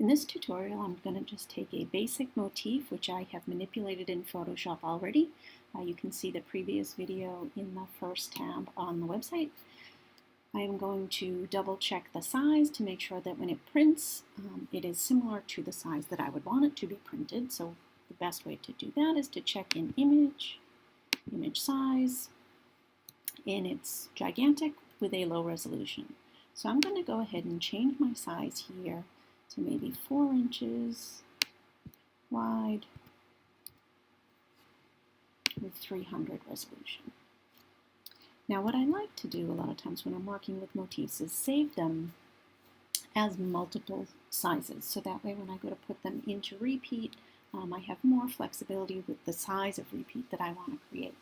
In this tutorial, I'm going to just take a basic motif, which I have manipulated in Photoshop already. You can see the previous video in the first tab on the website. I am going to double check the size to make sure that when it prints, it is similar to the size that I would want it to be printed. So the best way to do that is to check in image size, and it's gigantic with a low resolution. So I'm going to go ahead and change my size here to maybe 4 inches wide with 300 resolution. Now what I like to do a lot of times when I'm working with motifs is save them as multiple sizes, so that way when I go to put them into repeat, I have more flexibility with the size of repeat that I want to create.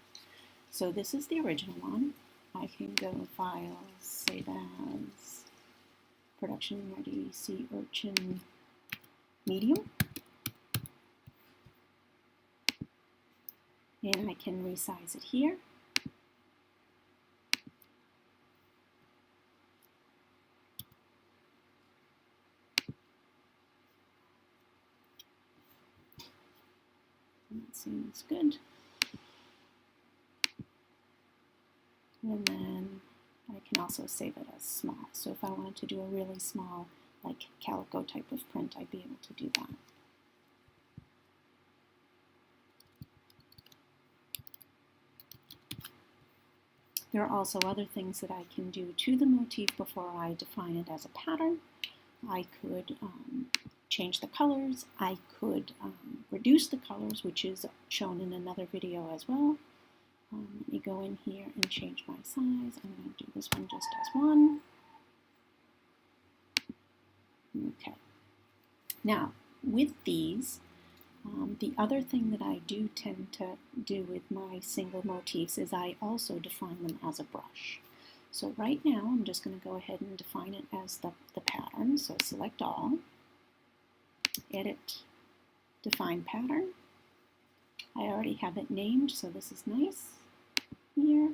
So this is the original one. I can go File, Save As, Production Ready, Sea Urchin, Medium. And I can resize it here. That seems good. And then I can also save it as small. So if I wanted to do a really small, like calico type of print, I'd be able to do that. There are also other things that I can do to the motif before I define it as a pattern. I could change the colors. I could reduce the colors, which is shown in another video as well. Let me go in here and change my size. I'm going to do this one just as 1. Okay. Now, with these, the other thing that I do tend to do with my single motifs is I also define them as a brush. So right now, I'm just going to go ahead and define it as the pattern. So select all, edit, define pattern. I already have it named, so this is nice here.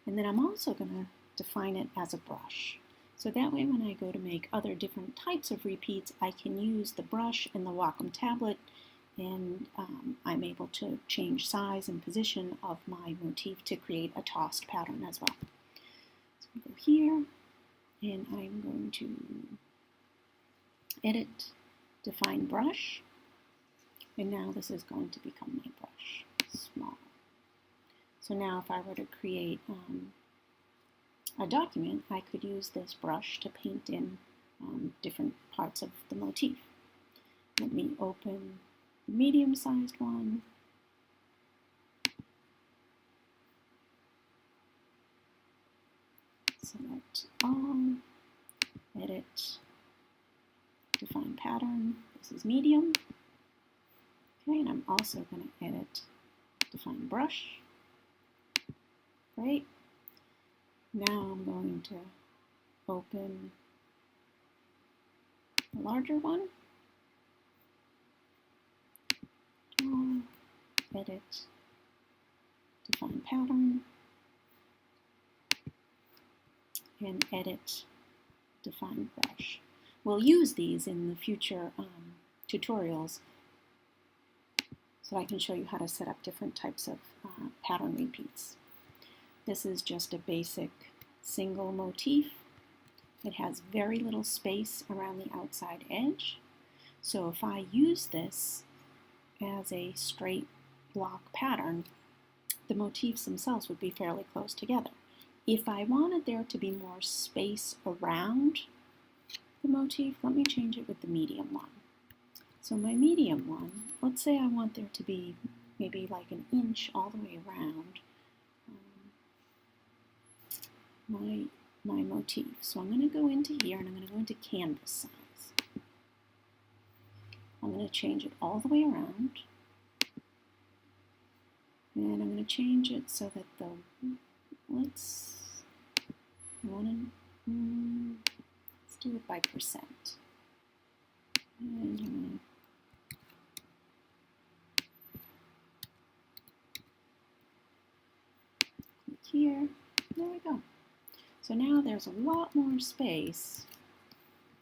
And then I'm also going to define it as a brush. So that way when I go to make other different types of repeats, I can use the brush and the Wacom tablet, and I'm able to change size and position of my motif to create a tossed pattern as well. So I'm going to go here, and I'm going to edit, define brush, and now this is going to become my brush, small. So now if I were to create a document, I could use this brush to paint in different parts of the motif. Let me open the medium-sized one. Select all, edit, define pattern. This is medium. Okay, and I'm also going to edit, define brush. Great. Now I'm going to open a larger one. Edit, define pattern, and edit, define brush. We'll use these in the future tutorials so I can show you how to set up different types of pattern repeats. This is just a basic single motif. It has very little space around the outside edge. So if I use this as a straight block pattern, the motifs themselves would be fairly close together. If I wanted there to be more space around the motif, let me change it with the medium one. So my medium one, let's say I want there to be maybe like 1 inch all the way around my motif. So I'm going to go into here and I'm going to go into canvas size. I'm going to change it all the way around. And I'm going to change it so that let's do it by percent. And I'm going to click here. There we go. So now there's a lot more space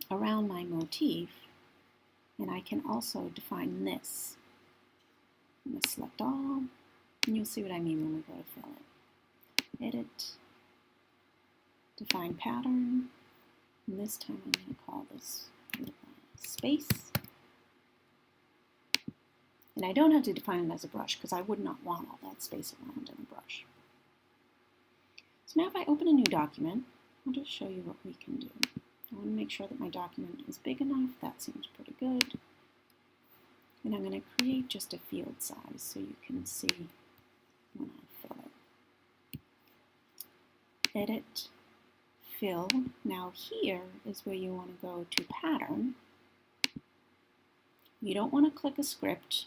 around my motif And I can also define this. I'm going to select all, and you'll see what I mean when we go to fill it. Edit, define pattern, and this time I'm going to call this space. And I don't have to define it as a brush because I would not want all that space around in a brush. So now if I open a new document, I'll just show you what we can do. I want to make sure that my document is big enough. That seems pretty good. And I'm going to create just a field size so you can see when I fill it. Edit, fill. Now here is where you want to go to pattern. You don't want to click a script.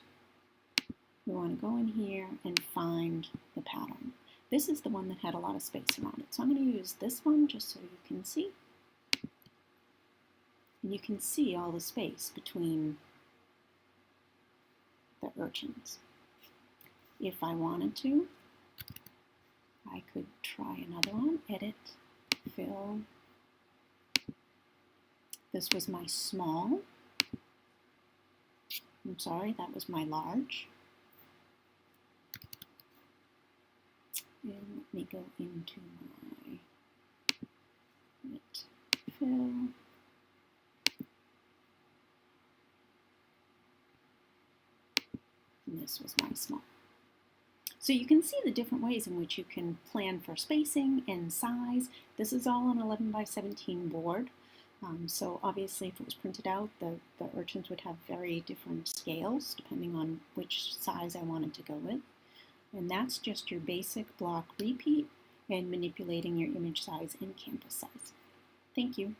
You want to go in here and find the pattern. This is the one that had a lot of space around it. So I'm going to use this one just so you can see. And you can see all the space between the urchins. If I wanted to, I could try another one. Edit, fill. This was my small. I'm sorry, that was my large. And let me go into my edit, fill. And this was my small. So you can see the different ways in which you can plan for spacing and size. This is all on 11 by 17 board. So obviously if it was printed out, the urchins would have very different scales depending on which size I wanted to go with. And that's just your basic block repeat and manipulating your image size and canvas size. Thank you.